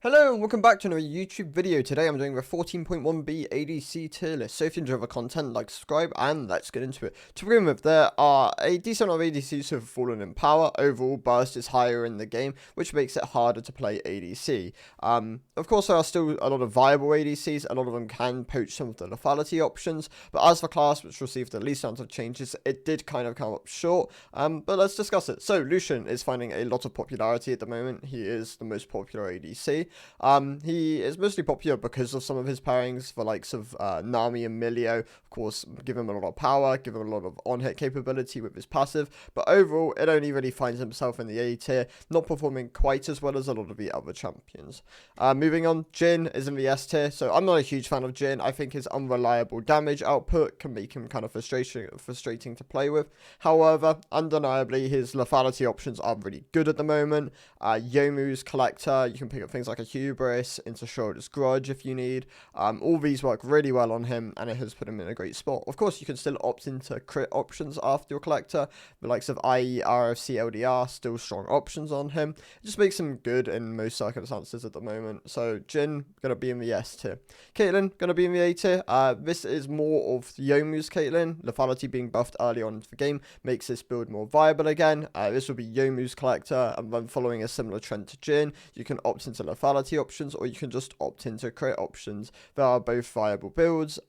Hello and welcome back to another YouTube video. Today I'm doing the 14.1B ADC tier list. So if you enjoy the content, like, subscribe, and let's get into it. To begin with, there are a decent amount of ADCs who have fallen in power. Overall, burst is higher in the game, which makes it harder to play ADC. Of course, there are still a lot of viable ADCs. A lot of them can poach some of the lethality options. But as for class, which received the least amount of changes, it did kind of come up short. But let's discuss it. So Lucian is finding a lot of popularity at the moment. He is the most popular ADC. He is mostly popular because of some of his pairings, the likes of Nami and Milio. Of course, give him a lot of power, give him a lot of on-hit capability with his passive, but overall, it only really finds himself in the A tier, not performing quite as well as a lot of the other champions. Moving on, Jhin is in the S tier, so I'm not a huge fan of Jhin. I think his unreliable damage output can make him kind of frustrating to play with. However, undeniably, his lethality options are really good at the moment. Youmuu's Collector, you can pick up things like a Hubris, into Shoulder's Grudge if you need. All these work really well on him, and it has put him in a great spot. Of course, you can still opt into crit options after your Collector. The likes of IE, RFC, LDR, still strong options on him. It just makes him good in most circumstances at the moment. So, Jhin, going to be in the S tier. Caitlyn, going to be in the A tier. This is more of Youmuu's Caitlyn. Lethality being buffed early on into the game makes this build more viable again. This will be Youmuu's Collector, and then following a similar trend to Jhin, you can opt into lethality options, or you can just opt into crit options. They are both viable builds.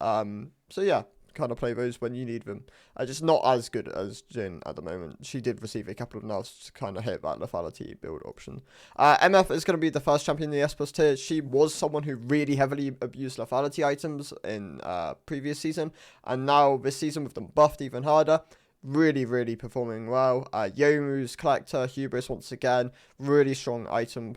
So yeah, kind of play those when you need them. Just not as good as Jhin at the moment. She did receive a couple of nerfs to kind of hit that lethality build option. MF is going to be the first champion in the S+ tier. She was someone who really heavily abused lethality items in previous season, and now this season with them buffed even harder, really performing well. Youmuu's Collector, Hubris once again, really strong item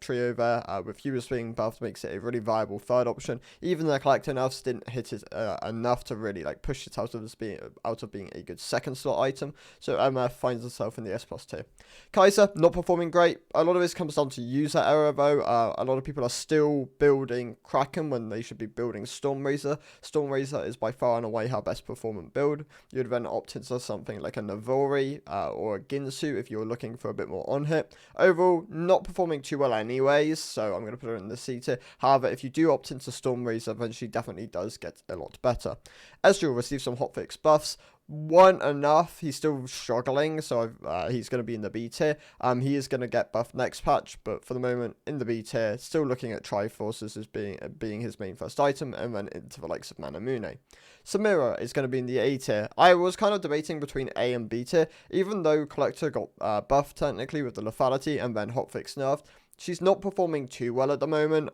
trio there, with Hubris being buffed makes it a really viable third option. Even the Collector nerfs didn't hit it enough to really like push it out of being a good second slot item, so MF finds herself in the S+ tier. Kai'Sa, not performing great. A lot of this comes down to user error though. A lot of people are still building Kraken when they should be building Stormrazor. Stormrazor is by far and away her best performing build. You'd then opt into something like a Navori or a Ginsu if you're looking for a bit more on hit. Overall, not performing too well anyways, so I'm going to put her in the C tier. However, if you do opt into Stormrazor, then she definitely does get a lot better. Ezreal received some hotfix buffs. Weren't enough. He's still struggling, so he's going to be in the B tier. He is going to get buffed next patch, but for the moment in the B tier, still looking at Triforces as being his main first item, and then into the likes of Manamune. Samira is going to be in the A tier. I was kind of debating between A and B tier, even though Collector got buffed technically with the lethality and then hotfix nerfed. She's not performing too well at the moment.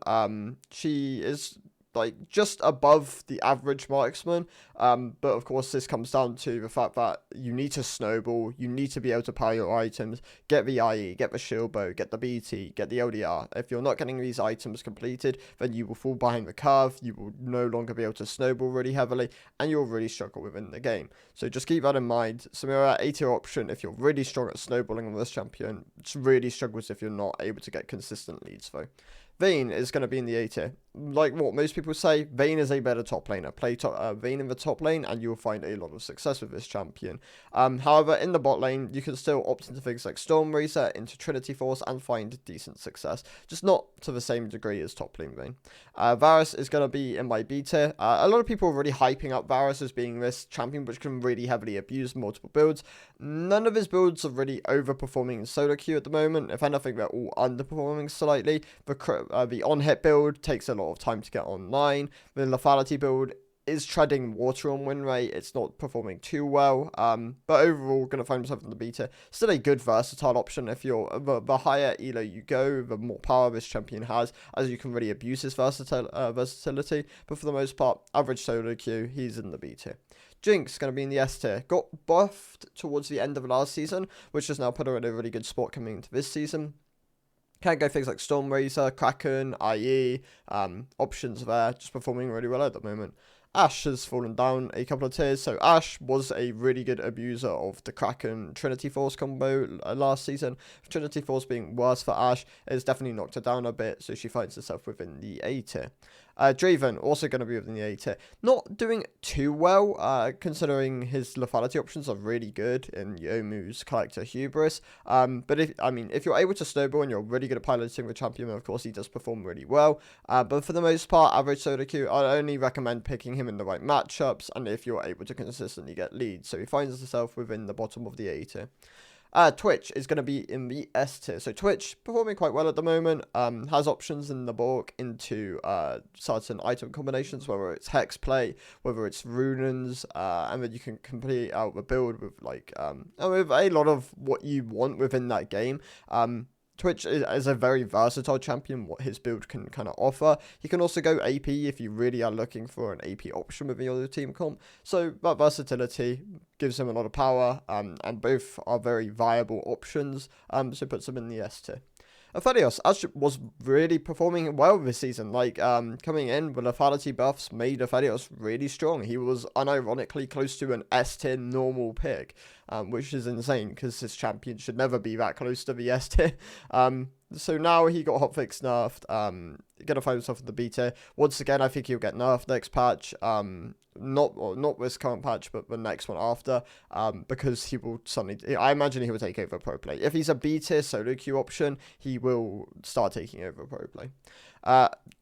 She is like just above the average marksman, but of course this comes down to the fact that you need to snowball, you need to be able to power your items, get the IE, get the shield bow, get the BT, get the LDR. If you're not getting these items completed, then you will fall behind the curve, you will no longer be able to snowball really heavily, and you'll really struggle within the game. So just keep that in mind. Samira, A tier option if you're really strong at snowballing on this champion. It really struggles if you're not able to get consistent leads though. Vayne is going to be in the A tier. Like what most people say, Vayne is a better top laner. Play Vayne in the top lane and you'll find a lot of success with this champion. However, in the bot lane, you can still opt into things like Stormrazor, into Trinity Force, and find decent success. Just not to the same degree as top lane Vayne. Varus is going to be in my B tier. A lot of people are really hyping up Varus as being this champion which can really heavily abuse multiple builds. None of his builds are really overperforming in solo queue at the moment. If anything, they're all underperforming slightly. The on-hit build takes a lot of time to get online. The lethality build is treading water on win rate. It's not performing too well, but overall going to find himself in the B tier. Still a good versatile option. If you're the higher elo you go, the more power this champion has, as you can really abuse his versatility. But for the most part, average solo queue, he's in the B tier. Jinx going to be in the S tier. Got buffed towards the end of last season, which has now put her in a really good spot coming into this season. Can't go things like Stormrazor, Kraken, IE, options there, just performing really well at the moment. Ashe has fallen down a couple of tiers, so Ashe was a really good abuser of the Kraken Trinity Force combo last season. Trinity Force being worse for Ashe, it's definitely knocked her down a bit, so she finds herself within the A tier. Draven, also going to be within the A tier. Not doing too well, considering his lethality options are really good in Yomu's Collector Hubris. But if you're able to snowball and you're really good at piloting the champion, of course he does perform really well. But for the most part, average solo queue, I'd only recommend picking him in the right matchups and if you're able to consistently get leads. So he finds himself within the bottom of the A tier. Twitch is going to be in the S tier. So Twitch performing quite well at the moment. Has options in the board into certain item combinations, whether it's hex play, whether it's runens, and then you can complete out the build with with a lot of what you want within that game. Twitch is a very versatile champion, what his build can kind of offer. He can also go AP if you really are looking for an AP option within your team comp. So that versatility gives him a lot of power, and both are very viable options, so puts him in the S tier. Aphelios actually was really performing well this season. Coming in, the lethality buffs made Aphelios really strong. He was unironically close to an S tier normal pick, which is insane because his champion should never be that close to the S tier. So now he got hotfix nerfed. Gonna find himself in the B tier. Once again, I think he'll get nerfed next patch. Not this current patch, but the next one after. Because he will suddenly, I imagine he will take over pro play. If he's a B tier solo queue option, he will start taking over pro play.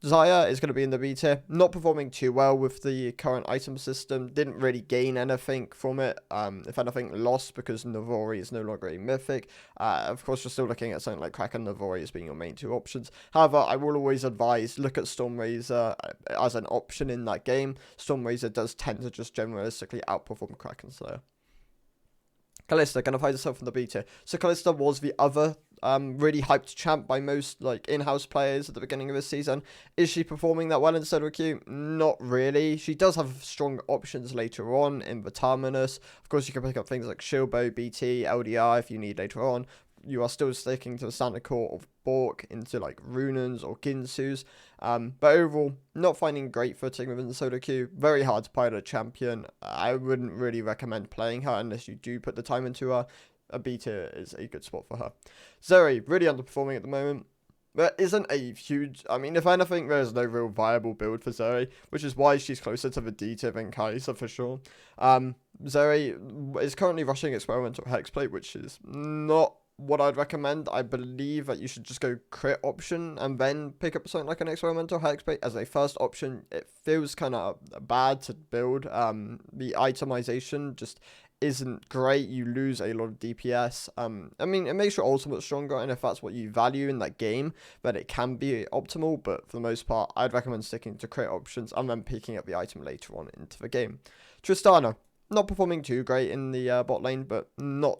Xayah is going to be in the B tier, not performing too well with the current item system, didn't really gain anything from it, if anything lost because Navori is no longer a mythic. Of course you're still looking at something like Kraken and Navori as being your main two options. However, I will always advise look at Stormrazor as an option in that game. Stormrazor does tend to just generalistically outperform Kraken Slayer. Kalista going to find herself in the B tier. So Kalista was the other really hyped champ by most in-house players at the beginning of this season. Is she performing that well in solo queue? Not really. She does have strong options later on in the Terminus. Of course, you can pick up things like Shilbo, BT, LDR if you need later on. You are still sticking to the standard core of Bork into Runens or Ginsus. But overall, not finding great footing within the solo queue. Very hard to pilot a champion. I wouldn't really recommend playing her unless you do put the time into her. A B tier is a good spot for her. Zoe, really underperforming at the moment. There isn't a huge, if anything, there's no real viable build for Zoe, which is why she's closer to the D tier than Kai'Sa for sure. Zoe is currently rushing experimental hexplate, which is not what I'd recommend. I believe that you should just go crit option and then pick up something like an experimental hexplate as a first option. It feels kind of bad to build. The itemization just isn't great. You lose a lot of DPS. It makes your ultimate stronger, and if that's what you value in that game, then it can be optimal, but for the most part, I'd recommend sticking to crit options and then picking up the item later on into the game. Tristana, not performing too great in the bot lane, but not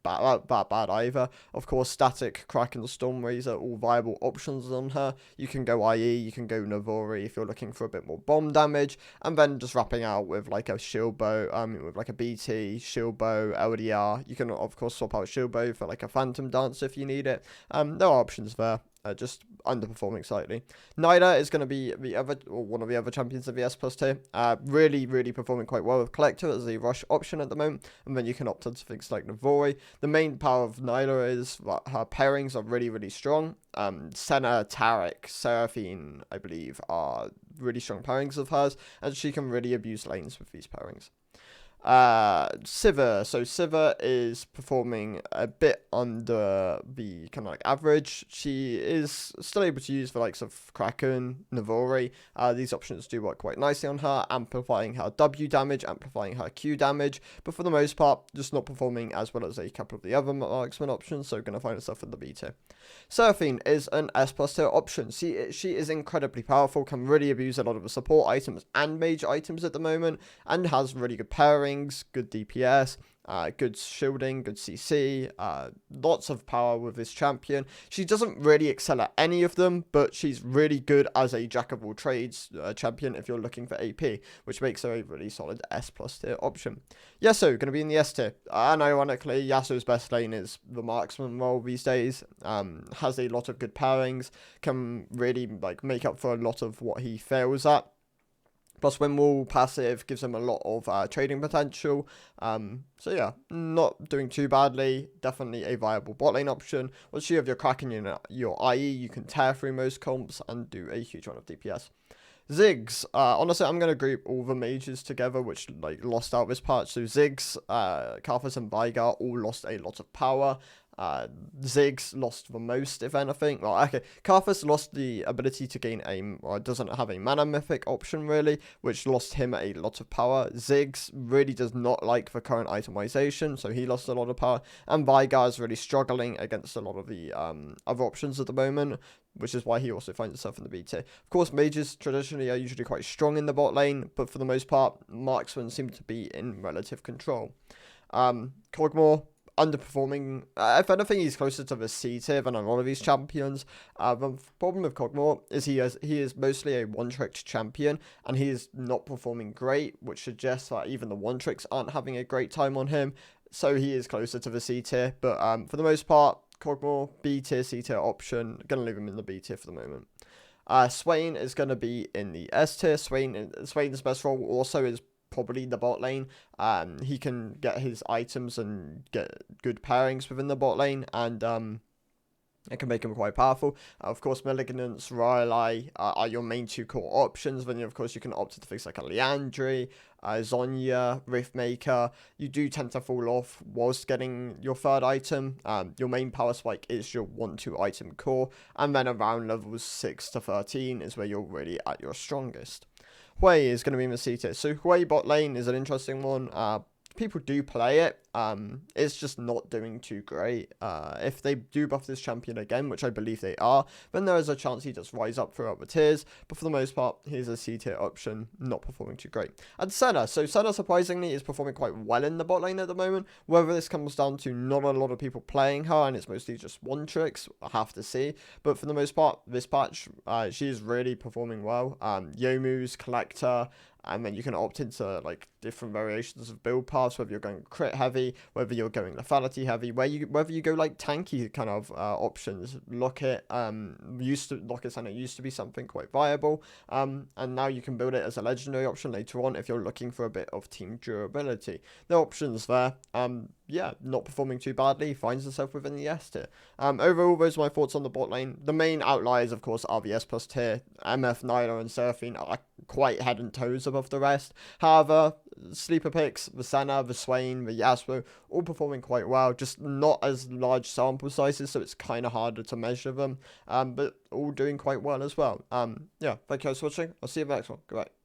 that bad either. Of course, Static, Kraken, Stormrazor, all viable options on her. You can go IE, you can go Navori if you're looking for a bit more bomb damage, and then just wrapping out with a Shilbo, with a BT, Shilbo, LDR. You can, of course, swap out Shilbo for a Phantom Dance if you need it. There are options there. Just underperforming slightly. Nida is going to be one of the other champions of the S+ tier. Really performing quite well with Collector as a rush option at the moment, and then you can opt into things like Navori. The main power of Nida is that her pairings are really strong. Senna, Taric, Seraphine, I believe, are really strong pairings of hers, and she can really abuse lanes with these pairings. Sivir. So Sivir is performing a bit under the kind of average. She is still able to use the likes of Kraken, Navori. These options do work quite nicely on her, amplifying her W damage, amplifying her Q damage, but for the most part, just not performing as well as a couple of the other marksman options, so going to find herself in the B tier. Seraphine is an S+ tier option. She is incredibly powerful, can really abuse a lot of the support items and mage items at the moment, and has really good pairing, good DPS, good shielding, good CC, lots of power with this champion. She doesn't really excel at any of them, but she's really good as a jack of all trades champion if you're looking for AP, which makes her a really solid S+ tier option. Yasuo, going to be in the S tier, and ironically, Yasuo's best lane is the marksman role these days. Has a lot of good pairings, can really make up for a lot of what he fails at. Plus, Windwall passive gives him a lot of trading potential. So yeah, not doing too badly. Definitely a viable bot lane option. Once you have your Kraken, your IE, you can tear through most comps and do a huge amount of DPS. Ziggs, honestly, I'm going to group all the mages together, which, like, lost out this patch. So Ziggs, Karthus, and Veigar all lost a lot of power. Ziggs lost the most, if anything. Well, okay, Karthus lost the ability to gain aim, or doesn't have a mana mythic option, really, which lost him a lot of power. Ziggs really does not like the current itemization, so he lost a lot of power. And Veigar is really struggling against a lot of the other options at the moment, which is why he also finds himself in the B tier. Of course, mages traditionally are usually quite strong in the bot lane, but for the most part, marksmen seem to be in relative control. Kog'Maw, underperforming. If anything, he's closer to the C tier than a lot of these champions. The problem with Kog'Maw is he is mostly a one-tricked champion, and he is not performing great, which suggests that even the one-tricks aren't having a great time on him. So he is closer to the C tier, but for the most part, Kog'Maw, B tier, C tier option. Gonna leave him in the B tier for the moment. Swain is gonna be in the S tier. Swain's best role also is probably the bot lane. He can get his items and get good pairings within the bot lane, and it can make him quite powerful. Of course, Malignance, Rylai are your main two core options. Then, of course, you can opt into things like a Liandry, Zhonya, Riftmaker. You do tend to fall off whilst getting your third item. Your main power spike is your 1-2 item core, and then around levels 6 to 13 is where you're really at your strongest. Hui is going to be in the C tier. So Hui bot lane is an interesting one. People do play it. It's just not doing too great. If they do buff this champion again, which I believe they are, then there is a chance he does rise up throughout the tiers. But for the most part, he's a C tier option, not performing too great. And Senna. So Senna, surprisingly, is performing quite well in the bot lane at the moment. Whether this comes down to not a lot of people playing her, and it's mostly just one tricks, I have to see. But for the most part, this patch, she is really performing well. Youmuu's, Collector, and then you can opt into like different variations of build paths, whether you're going crit heavy, whether you're going lethality heavy, whether you go like tanky kind of options. Locket Senna used to be something quite viable, and now you can build it as a legendary option later on if you're looking for a bit of team durability. The options there. Yeah, not performing too badly, finds himself within the S tier. Overall, those are my thoughts on the bot lane. The main outliers, of course, are the S plus tier. MF, Nyla, and Seraphine are quite head and toes above the rest. However, sleeper picks, the Senna, the Swain, the Yasuo, all performing quite well, just not as large sample sizes, so it's kind of harder to measure them, but all doing quite well as well. Yeah, thank you guys for watching. I'll see you in the next one. Goodbye.